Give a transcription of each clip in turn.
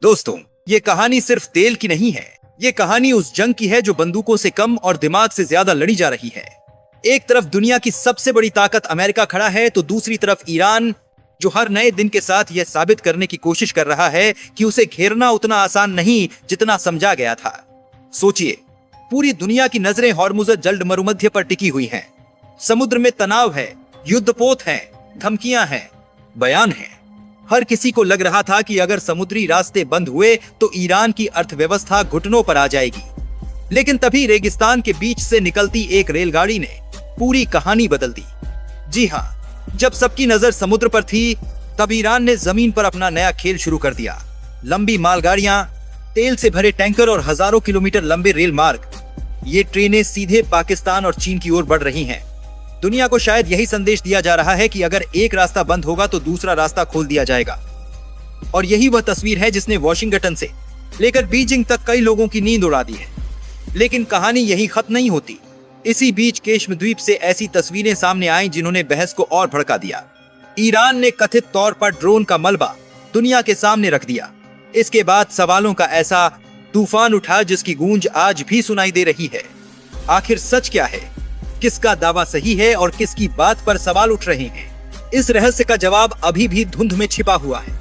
दोस्तों, ये कहानी सिर्फ तेल की नहीं है। ये कहानी उस जंग की है जो बंदूकों से कम और दिमाग से ज्यादा लड़ी जा रही है। एक तरफ दुनिया की सबसे बड़ी ताकत अमेरिका खड़ा है, तो दूसरी तरफ ईरान, जो हर नए दिन के साथ यह साबित करने की कोशिश कर रहा है कि उसे घेरना उतना आसान नहीं जितना समझा गया था। सोचिए, पूरी दुनिया की नजरें हॉर्मुज़ जल्द मरुमध्य पर टिकी हुई हैं। समुद्र में तनाव है, युद्धपोत है, धमकियां हैं, बयान है। हर किसी को लग रहा था कि अगर समुद्री रास्ते बंद हुए तो ईरान की अर्थव्यवस्था घुटनों पर आ जाएगी। लेकिन तभी रेगिस्तान के बीच से निकलती एक रेलगाड़ी ने पूरी कहानी बदल दी। जी हाँ, जब सबकी नजर समुद्र पर थी, तब ईरान ने जमीन पर अपना नया खेल शुरू कर दिया। लंबी मालगाड़ियां, तेल से भरे टैंकर और हजारों किलोमीटर लंबे रेल मार्ग। ये ट्रेनें सीधे पाकिस्तान और चीन की ओर बढ़ रही हैं। दुनिया को शायद यही संदेश दिया जा रहा है कि अगर एक रास्ता बंद होगा तो दूसरा रास्ता खोल दिया जाएगा। और यही वह तस्वीर है जिसने वॉशिंगटन से लेकर बीजिंग तक कई लोगों की नींद उड़ा दी है। लेकिन कहानी यही खत्म नहीं होती। इसी बीच केश्म द्वीप से ऐसी तस्वीरें सामने आईं जिन्होंने बहस को और भड़का दिया। ईरान ने कथित तौर पर ड्रोन का मलबा दुनिया के सामने रख दिया। इसके बाद सवालों का ऐसा तूफान उठा जिसकी गूंज आज भी सुनाई दे रही है। आखिर सच क्या है? किसका दावा सही है और किसकी बात पर सवाल उठ रहे हैं? इस रहस्य का जवाब अभी भी धुंध में छिपा हुआ है।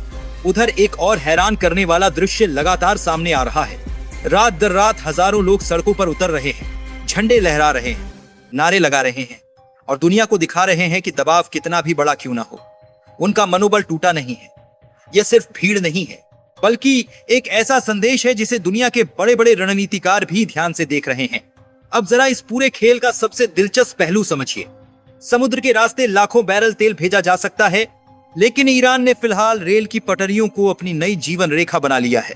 उधर एक और हैरान करने वाला दृश्य लगातार सामने आ रहा है। रात दर रात हजारों लोग सड़कों पर उतर रहे हैं, झंडे लहरा रहे हैं, नारे लगा रहे हैं और दुनिया को दिखा रहे हैं कि दबाव कितना भी बड़ा क्यों ना हो, उनका मनोबल टूटा नहीं है। यह सिर्फ भीड़ नहीं है, बल्कि एक ऐसा संदेश है जिसे दुनिया के बड़े बड़े रणनीतिकार भी ध्यान से देख रहे हैं। अब जरा इस पूरे खेल का सबसे दिलचस्प पहलू समझिए। समुद्र के रास्ते लाखों बैरल तेल भेजा जा सकता है, लेकिन ईरान ने फिलहाल रेल की पटरियों को अपनी नई जीवन रेखा बना लिया है।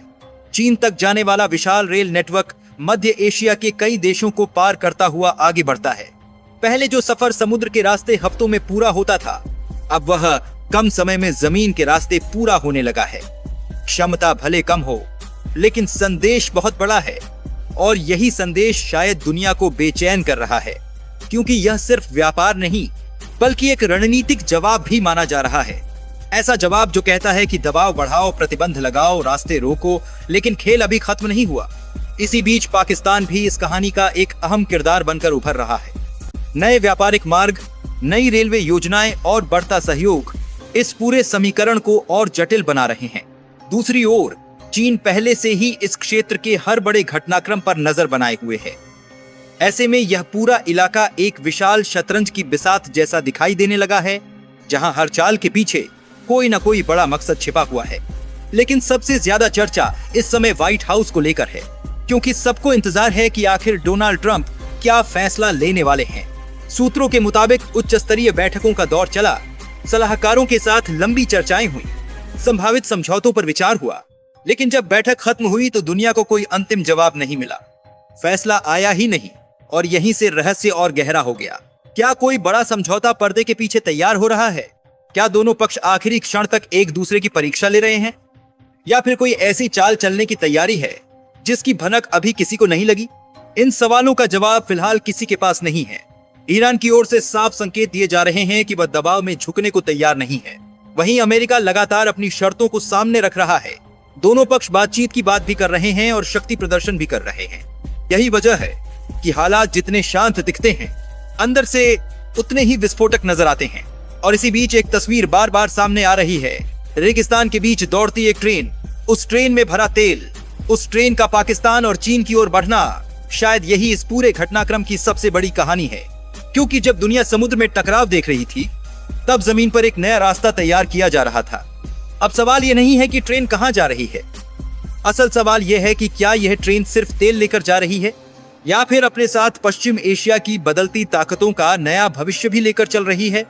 चीन तक जाने वाला विशाल रेल नेटवर्क मध्य एशिया के कई देशों को पार करता हुआ आगे बढ़ता है। पहले जो सफर समुद्र के रास्ते हफ्तों में पूरा होता था, अब वह कम समय में जमीन के रास्ते पूरा होने लगा है। क्षमता भले कम हो, लेकिन संदेश बहुत बड़ा है। और यही संदेश शायद दुनिया को बेचैन कर रहा है, क्योंकि यह सिर्फ व्यापार नहीं बल्कि एक रणनीतिक जवाब भी माना जा रहा है। ऐसा जवाब जो कहता है कि दबाव बढ़ाओ, प्रतिबंध लगाओ, रास्ते रोको, लेकिन खेल अभी खत्म नहीं हुआ। इसी बीच पाकिस्तान भी इस कहानी का एक अहम किरदार बनकर उभर रहा है। नए व्यापारिक मार्ग, नई रेलवे योजनाएं और बढ़ता सहयोग इस पूरे समीकरण को और जटिल बना रहे हैं। दूसरी ओर चीन पहले से ही इस क्षेत्र के हर बड़े घटनाक्रम पर नजर बनाए हुए है। ऐसे में यह पूरा इलाका एक विशाल शतरंज की बिसात जैसा दिखाई देने लगा है, जहां हर चाल के पीछे कोई न कोई बड़ा मकसद छिपा हुआ है। लेकिन सबसे ज्यादा चर्चा इस समय व्हाइट हाउस को लेकर है, क्योंकि सबको इंतजार है कि आखिर डोनाल्ड ट्रंप क्या फैसला लेने वाले हैं। सूत्रों के मुताबिक उच्च स्तरीय बैठकों का दौर चला, सलाहकारों के साथ लंबी चर्चाएं हुई, संभावित समझौतों पर विचार हुआ। लेकिन जब बैठक खत्म हुई तो दुनिया को कोई अंतिम जवाब नहीं मिला। फैसला आया ही नहीं, और यहीं से रहस्य और गहरा हो गया। क्या कोई बड़ा समझौता पर्दे के पीछे तैयार हो रहा है? क्या दोनों पक्ष आखिरी क्षण तक एक दूसरे की परीक्षा ले रहे हैं, या फिर कोई ऐसी चाल चलने की तैयारी है जिसकी भनक अभी किसी को नहीं लगी? इन सवालों का जवाब फिलहाल किसी के पास नहीं है। ईरान की ओर से साफ संकेत दिए जा रहे हैं कि वह दबाव में झुकने को तैयार नहीं है। वहीं अमेरिका लगातार अपनी शर्तों को सामने रख रहा है। दोनों पक्ष बातचीत की बात भी कर रहे हैं और शक्ति प्रदर्शन भी कर रहे हैं। यही वजह है कि हालात जितने शांत दिखते हैं, अंदर से उतने ही विस्फोटक नजर आते हैं। और इसी बीच एक तस्वीर बार बार सामने आ रही है। रेगिस्तान के बीच दौड़ती एक ट्रेन, उस ट्रेन में भरा तेल, उस ट्रेन का पाकिस्तान और चीन की ओर बढ़ना, शायद यही इस पूरे घटनाक्रम की सबसे बड़ी कहानी है। क्योंकि जब दुनिया समुद्र में टकराव देख रही थी, तब जमीन पर एक नया रास्ता तैयार किया जा रहा था। अब सवाल यह नहीं है कि ट्रेन कहां जा रही है। असल सवाल यह है कि क्या यह ट्रेन सिर्फ तेल लेकर जा रही है, या फिर अपने साथ पश्चिम एशिया की बदलती ताकतों का नया भविष्य भी लेकर चल रही है।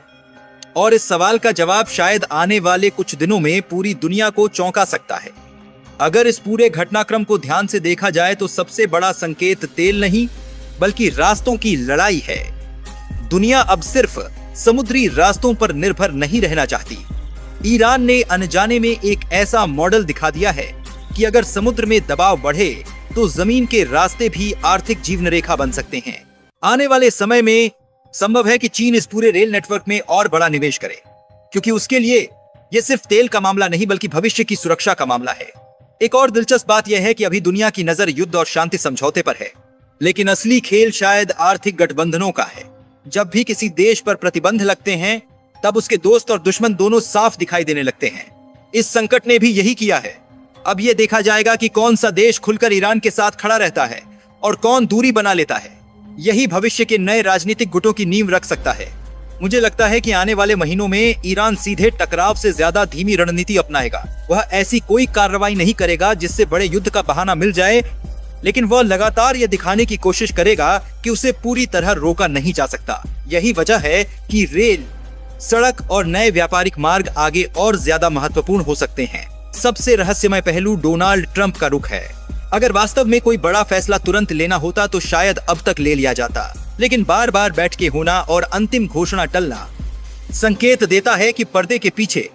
और इस सवाल का जवाब शायद आने वाले कुछ दिनों में पूरी दुनिया को चौंका सकता है। अगर इस पूरे घटनाक्रम को ध्यान से देखा जाए तो सबसे बड़ा संकेत तेल नहीं बल्कि रास्तों की लड़ाई है। दुनिया अब सिर्फ समुद्री रास्तों पर निर्भर नहीं रहना चाहती। ईरान ने अनजाने में एक ऐसा मॉडल दिखा दिया है कि अगर समुद्र में दबाव बढ़े तो जमीन के रास्ते भी आर्थिक जीवन रेखा बन सकते हैं। आने वाले समय में संभव है कि चीन इस पूरे रेल नेटवर्क में और बड़ा निवेश करे, क्योंकि उसके लिए यह सिर्फ तेल का मामला नहीं बल्कि भविष्य की सुरक्षा का मामला है। एक और दिलचस्प बात यह है कि अभी दुनिया की नजर युद्ध और शांति समझौते पर है, लेकिन असली खेल शायद आर्थिक गठबंधनों का है। जब भी किसी देश पर प्रतिबंध लगते हैं, तब उसके दोस्त और दुश्मन दोनों साफ दिखाई देने लगते हैं। इस संकट ने भी यही किया है। अब यह देखा जाएगा कि कौन सा देश खुलकर ईरान के साथ खड़ा रहता है और कौन दूरी बना लेता है। यही भविष्य के नए राजनीतिक गुटों की नींव रख सकता है। मुझे लगता है कि आने वाले महीनों में ईरान सीधे टकराव से ज्यादा धीमी रणनीति अपनाएगा। वह ऐसी कोई कार्रवाई नहीं करेगा जिससे बड़े युद्ध का बहाना मिल जाए, लेकिन वह लगातार यह दिखाने की कोशिश करेगा कि उसे पूरी तरह रोका नहीं जा सकता। यही वजह है कि रेल, सड़क और नए व्यापारिक मार्ग आगे और ज्यादा महत्वपूर्ण हो सकते हैं। सबसे रहस्यमय पहलू डोनाल्ड ट्रंप का रुख है। अगर वास्तव में कोई बड़ा फैसला तुरंत लेना होता तो शायद अब तक ले लिया जाता, लेकिन बार बार बैठ के होना और अंतिम घोषणा टलना संकेत देता है कि पर्दे के पीछे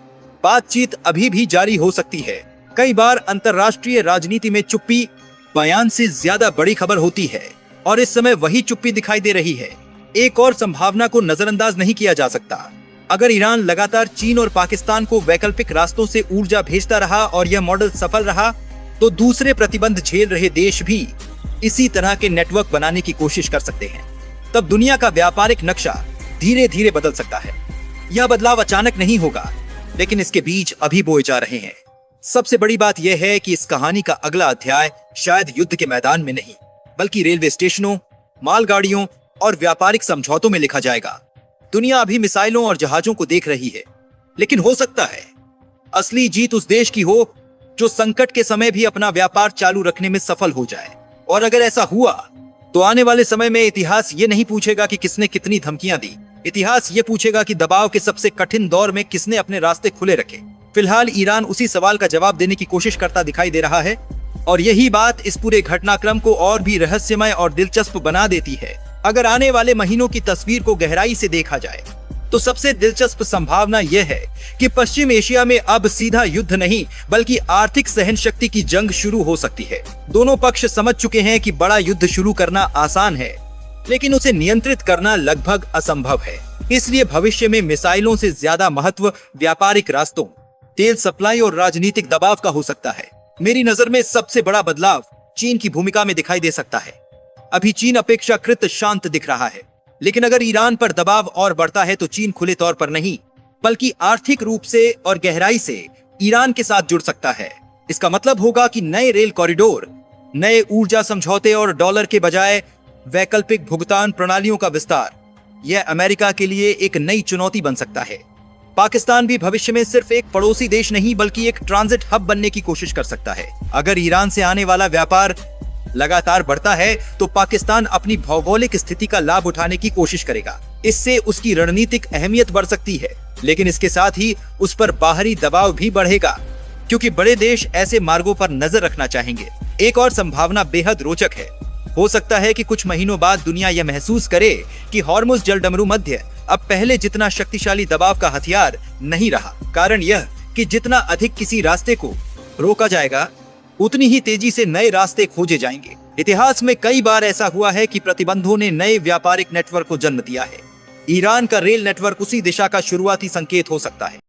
बातचीत अभी भी जारी हो सकती है। कई बार अंतर्राष्ट्रीय राजनीति में चुप्पी बयान से ज्यादा बड़ी खबर होती है, और इस समय वही चुप्पी दिखाई दे रही है। एक और संभावना को नजरअंदाज नहीं किया जा सकता। अगर ईरान लगातार चीन और पाकिस्तान को वैकल्पिक रास्तों से ऊर्जा भेजता रहा और यह मॉडल सफल रहा, तो दूसरे प्रतिबंध झेल रहे देश भी इसी तरह के नेटवर्क बनाने की कोशिश कर सकते हैं। तब दुनिया का व्यापारिक नक्शा धीरे धीरे बदल सकता है। यह बदलाव अचानक नहीं होगा, लेकिन इसके बीज अभी बोए जा रहे हैं। सबसे बड़ी बात यह है कि इस कहानी का अगला अध्याय शायद युद्ध के मैदान में नहीं, बल्कि रेलवे स्टेशनों, मालगाड़ियों और व्यापारिक समझौतों में लिखा जाएगा। दुनिया अभी मिसाइलों और जहाजों को देख रही है, लेकिन हो सकता है असली जीत उस देश की हो जो संकट के समय भी अपना व्यापार चालू रखने में सफल हो जाए। और अगर ऐसा हुआ तो आने वाले समय में इतिहास ये नहीं पूछेगा कि किसने कितनी धमकियां दी। इतिहास ये पूछेगा कि दबाव के सबसे कठिन दौर में किसने अपने रास्ते खुले रखे। फिलहाल ईरान उसी सवाल का जवाब देने की कोशिश करता दिखाई दे रहा है, और यही बात इस पूरे घटनाक्रम को और भी रहस्यमय और दिलचस्प बना देती है। अगर आने वाले महीनों की तस्वीर को गहराई से देखा जाए तो सबसे दिलचस्प संभावना यह है कि पश्चिम एशिया में अब सीधा युद्ध नहीं, बल्कि आर्थिक सहनशक्ति की जंग शुरू हो सकती है। दोनों पक्ष समझ चुके हैं कि बड़ा युद्ध शुरू करना आसान है, लेकिन उसे नियंत्रित करना लगभग असंभव है। इसलिए भविष्य में मिसाइलों से ज्यादा महत्व व्यापारिक रास्तों, तेल सप्लाई और राजनीतिक दबाव का हो सकता है। मेरी नजर में सबसे बड़ा बदलाव चीन की भूमिका में दिखाई दे सकता है। अभी चीन अपेक्षाकृत शांत दिख रहा है, लेकिन अगर ईरान पर दबाव और बढ़ता है तो चीन खुले तौर पर नहीं, बल्कि आर्थिक रूप से और गहराई से ईरान के साथ जुड़ सकता है। इसका मतलब होगा कि नए रेल कॉरिडोर, नए ऊर्जा समझौते और डॉलर के बजाय वैकल्पिक भुगतान प्रणालियों का विस्तार, यह अमेरिका के लिए एक नई चुनौती बन सकता है। पाकिस्तान भी भविष्य में सिर्फ एक पड़ोसी देश नहीं, बल्कि एक ट्रांजिट हब बनने की कोशिश कर सकता है। अगर ईरान से आने वाला व्यापार लगातार बढ़ता है तो पाकिस्तान अपनी भौगोलिक स्थिति का लाभ उठाने की कोशिश करेगा। इससे उसकी रणनीतिक अहमियत बढ़ सकती है, लेकिन इसके साथ ही उस पर बाहरी दबाव भी बढ़ेगा, क्योंकि बड़े देश ऐसे मार्गों पर नजर रखना चाहेंगे। एक और संभावना बेहद रोचक है। हो सकता है कि कुछ महीनों बाद दुनिया यह महसूस करे कि हॉर्मुज़ जलडमरू मध्य अब पहले जितना शक्तिशाली दबाव का हथियार नहीं रहा। कारण यह कि जितना अधिक किसी रास्ते को रोका जाएगा, उतनी ही तेजी से नए रास्ते खोजे जाएंगे। इतिहास में कई बार ऐसा हुआ है कि प्रतिबंधों ने नए व्यापारिक नेटवर्क को जन्म दिया है। ईरान का रेल नेटवर्क उसी दिशा का शुरुआती संकेत हो सकता है।